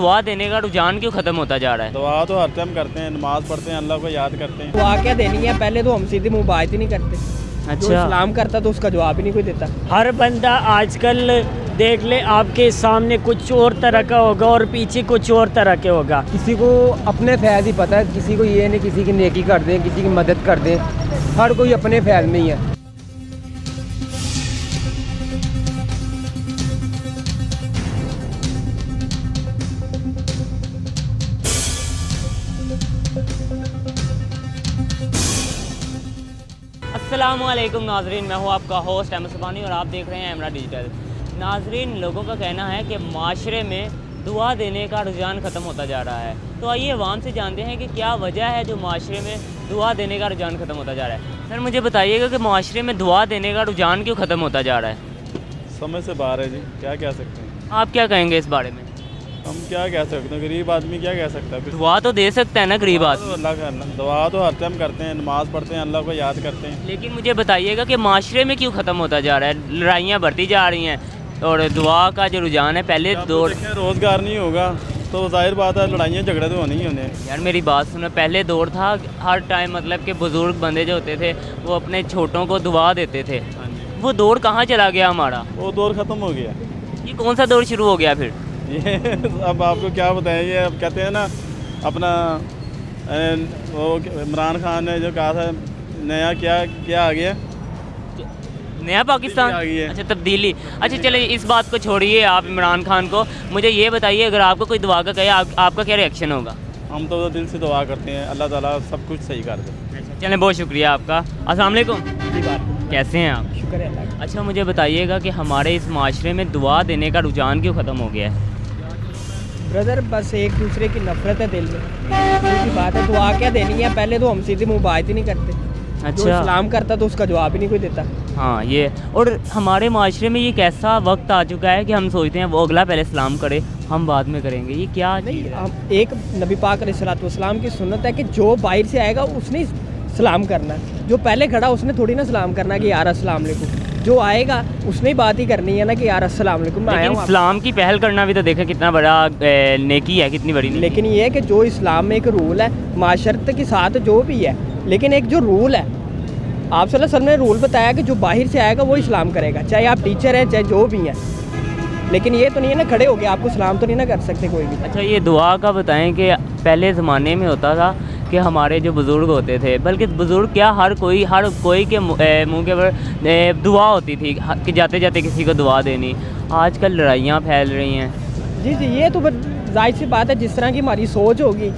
دعا دینے کا رجحان کیوں ختم ہوتا جا رہا ہے؟ دعا تو ہر ٹائم کرتے ہیں، نماز پڑھتے ہیں، اللہ کو یاد کرتے ہیں۔ دعا کیا دینی ہے؟ پہلے تو ہم سیدھی منہ بات ہی نہیں کرتے۔ جو سلام کرتا تو اس کا جواب ہی نہیں کوئی دیتا۔ ہر بندہ آج کل دیکھ لے آپ کے سامنے کچھ اور طرح کا ہوگا اور پیچھے کچھ اور طرح کے ہوگا۔ کسی کو اپنے فیض ہی پتہ ہے، کسی کو یہ نہیں کسی کی نیکی کر دیں، کسی کی مدد کر دیں، ہر کوئی اپنے فیض میں ہی ہے۔ السلام علیکم ناظرین، میں ہوں آپ کا ہوسٹ احمد سبحانی اور آپ دیکھ رہے ہیں ایمرا ڈیجیٹل۔ ناظرین، لوگوں کا کہنا ہے کہ معاشرے میں دعا دینے کا رجحان ختم ہوتا جا رہا ہے، تو آئیے عوام سے جانتے ہیں کہ کیا وجہ ہے جو معاشرے میں دعا دینے کا رجحان ختم ہوتا جا رہا ہے۔ سر مجھے بتائیے گا کہ معاشرے میں دعا دینے کا رجحان کیوں ختم ہوتا جا رہا ہے؟ سمجھ سے باہر ہے جی، کیا کہہ سکتے ہیں؟ آپ کیا کہیں گے اس بارے میں؟ ہم کیا کہہ سکتے ہیں؟ غریب آدمی کیا کہہ سکتا ہے؟ دعا تو دے سکتا ہے نا غریب آدمی۔ اللہ کا دعا تو ہر ٹائم کرتے ہیں، نماز پڑھتے ہیں، اللہ کو یاد کرتے ہیں۔ لیکن مجھے بتائیے گا کہ معاشرے میں کیوں ختم ہوتا جا رہا ہے؟ لڑائیاں بڑھتی جا رہی ہیں اور دعا کا جو رجحان ہے پہلے دور روزگار نہیں ہوگا تو ظاہر بات ہے لڑائیاں جھگڑے تو ہونے ہی ہونے ہیں۔ یار میری بات سنو، پہلے دور تھا ہر ٹائم مطلب کہ بزرگ بندے جو ہوتے تھے وہ اپنے چھوٹوں کو دعا دیتے تھے، وہ دور کہاں چلا گیا ہمارا؟ وہ دور ختم ہو گیا۔ یہ کون سا دور شروع ہو گیا پھر؟ یہ اب آپ کو کیا بتائیں، یہ اب کہتے ہیں نا اپنا وہ عمران خان نے جو کہا تھا نیا کیا آ گیا، نیا پاکستان؟ آ گئی ہے۔ اچھا، تبدیلی۔ اچھا چلے اس بات کو چھوڑیے آپ عمران خان کو، مجھے یہ بتائیے اگر آپ کو کوئی دعا کا کہے آپ کا کیا ریئیکشن ہوگا؟ ہم تو دل سے دعا کرتے ہیں اللہ تعالیٰ سب کچھ صحیح کر دے۔ چلیں، بہت شکریہ آپ کا۔ السلام علیکم، کیسے ہیں آپ؟ شکر ہے اللہ کا۔ اچھا مجھے بتائیے گا کہ ہمارے اس معاشرے میں دعا دینے کا رجحان کیوں ختم ہو گیا ہے؟ بردر بس ایک دوسرے کی نفرت ہے دل میں، سیدھی بات ہے۔ دعا کیا دینی ہے؟ پہلے تو ہم سیدھی منہ بات ہی نہیں کرتے۔ جو اچھا، سلام کرتا تو اس کا جواب ہی نہیں کوئی دیتا۔ ہاں یہ، اور ہمارے معاشرے میں یہ کیسا وقت آ چکا ہے کہ ہم سوچتے ہیں وہ اگلا پہلے سلام کرے، ہم بعد میں کریں گے۔ یہ کیا چیز نہیں، ہے؟ ہم ایک نبی پاک علیہ الصلوۃ والسلام کی سنت ہے کہ جو باہر سے آئے گا اس نے سلام کرنا ہے، جو پہلے کھڑا اس نے تھوڑی نا سلام کرنا ہے کہ یار السلام علیکم۔ جو آئے گا اس نے بات ہی کرنی ہے نا کہ یار السلام علیکم، میں آیا لیکن ہوں۔ سلام کی پہل کرنا بھی تو دیکھیں کتنا بڑا نیکی ہے، کتنی بڑی نیکی۔ لیکن یہ ہے کہ جو اسلام میں ایک رول ہے معاشرت کے ساتھ جو بھی ہے، لیکن ایک جو رول ہے آپ صلی اللہ علیہ وسلم نے رول بتایا کہ جو باہر سے آئے گا وہ اسلام کرے گا، چاہے آپ ٹیچر ہیں چاہے جو بھی ہیں۔ لیکن یہ تو نہیں ہے نا کھڑے ہو گئے آپ کو سلام تو نہیں نہ کر سکتے کوئی بھی۔ اچھا یہ دعا کا بتائیں کہ پہلے زمانے میں ہوتا تھا کہ ہمارے جو بزرگ ہوتے تھے، بلکہ بزرگ کیا ہر کوئی کے منہ کے اوپر دعا ہوتی تھی کہ جاتے جاتے کسی کو دعا دینی۔ آج کل لڑائیاں پھیل رہی ہیں۔ جی یہ تو ظاہر سی بات ہے، جس طرح کی ہماری سوچ ہوگی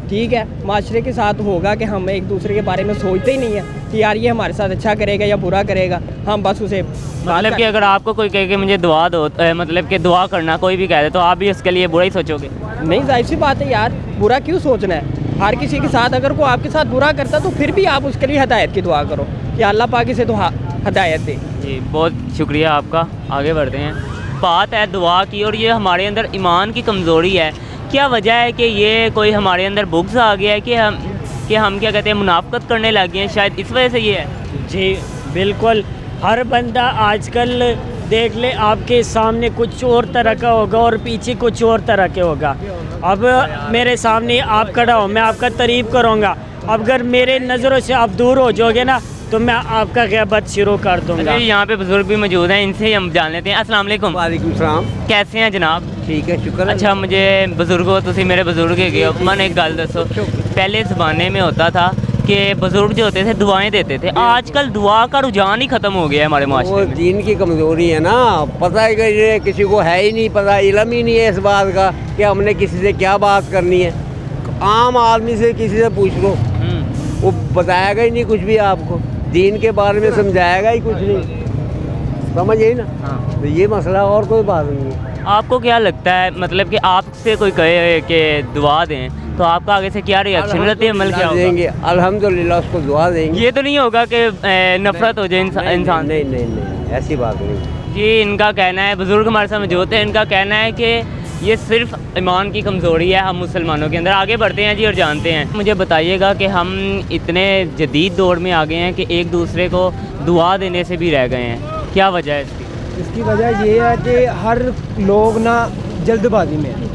ٹھیک ہے، معاشرے کے ساتھ ہوگا کہ ہم ایک دوسرے کے بارے میں سوچتے ہی نہیں ہیں کہ یار یہ ہمارے ساتھ اچھا کرے گا یا برا کرے گا، ہم بس اسے مطلب کہ اگر آپ کو کوئی کہے کہ مجھے دعا دو، مطلب کہ دعا کرنا کوئی بھی کہہ دے تو آپ بھی اس کے لیے برا ہی سوچو گے؟ نہیں، ظاہر سی بات ہے یار، برا کیوں سوچنا ہے؟ ہر کسی کے ساتھ اگر کوئی آپ کے ساتھ برا کرتا تو پھر بھی آپ اس کے لیے ہدایت کی دعا کرو کہ اللہ پاک اسے تو ہدایت دے۔ جی بہت شکریہ آپ کا، آگے بڑھتے ہیں۔ بات ہے دعا کی اور یہ ہمارے اندر ایمان کی کمزوری ہے۔ کیا وجہ ہے کہ یہ کوئی ہمارے اندر بغض آ گیا ہے کہ ہم کیا کہتے ہیں منافقت کرنے لگ گئے ہیں؟ شاید اس وجہ سے یہ ہے۔ جی بالکل، ہر بندہ آج کل دیکھ لے آپ کے سامنے کچھ اور طرح کا ہوگا اور پیچھے کچھ اور طرح کے ہوگا۔ اب میرے سامنے آپ کھڑا ہو، میں آپ کا تعریف کروں گا، اب اگر میرے نظروں سے آپ دور ہو جاؤ گے نا تو میں آپ کا غیبت شروع کر دوں گا۔ یہاں پہ بزرگ بھی موجود ہیں، ان سے ہی ہم جان لیتے ہیں۔ السلام علیکم۔ وعلیکم السلام۔ کیسے ہیں جناب؟ ٹھیک ہے، شکر ہے۔ اچھا مجھے بزرگوں، تسی میرے بزرگ ہی گئے، من ایک گل دسو، پہلے زمانے میں ہوتا تھا کہ بزرگ جو ہوتے تھے دعائیں دیتے تھے، آج کل دعا کا رجحان ہی ختم ہو گیا ہے ہمارے وہ معاشرے میں۔ دین کی کمزوری ہے نا، پتہ ہے کہ یہ کسی کو ہے ہی نہیں پتہ، علم ہی نہیں ہے اس بات کا کہ ہم نے کسی سے کیا بات کرنی ہے۔ عام آدمی سے کسی سے پوچھ لو، وہ بتائے گا ہی نہیں کچھ بھی، آپ کو دین کے بارے میں سمجھائے گا ہی کچھ نہیں، سمجھ گئی نا؟ ہاں، تو یہ مسئلہ اور کوئی بات نہیں ہے۔ آپ کو کیا لگتا ہے مطلب کہ آپ سے کوئی کہے کہ دعا دیں تو آپ کا آگے سے کیا ریئیکشن رہتی ہے، عمل کیا دیں ہوگا؟ گے، الحمدللہ اس کو دعا دیں گے۔ یہ تو نہیں ہوگا کہ نفرت ہو جائے انسان؟ نہیں نہیں نہیں، ایسی بات نہیں۔ جی ان کا کہنا ہے، بزرگ ہمارے ساتھ موجود ہیں، ان کا کہنا ہے کہ یہ صرف ایمان کی کمزوری ہے ہم مسلمانوں کے اندر۔ آگے بڑھتے ہیں جی اور جانتے ہیں۔ مجھے بتائیے گا کہ ہم اتنے جدید دور میں آ گئے ہیں کہ ایک دوسرے کو دعا دینے سے بھی رہ گئے ہیں، کیا وجہ ہے اس کی؟ اس کی وجہ یہ ہے کہ ہر لوگ نا جلد بازی میں ہیں۔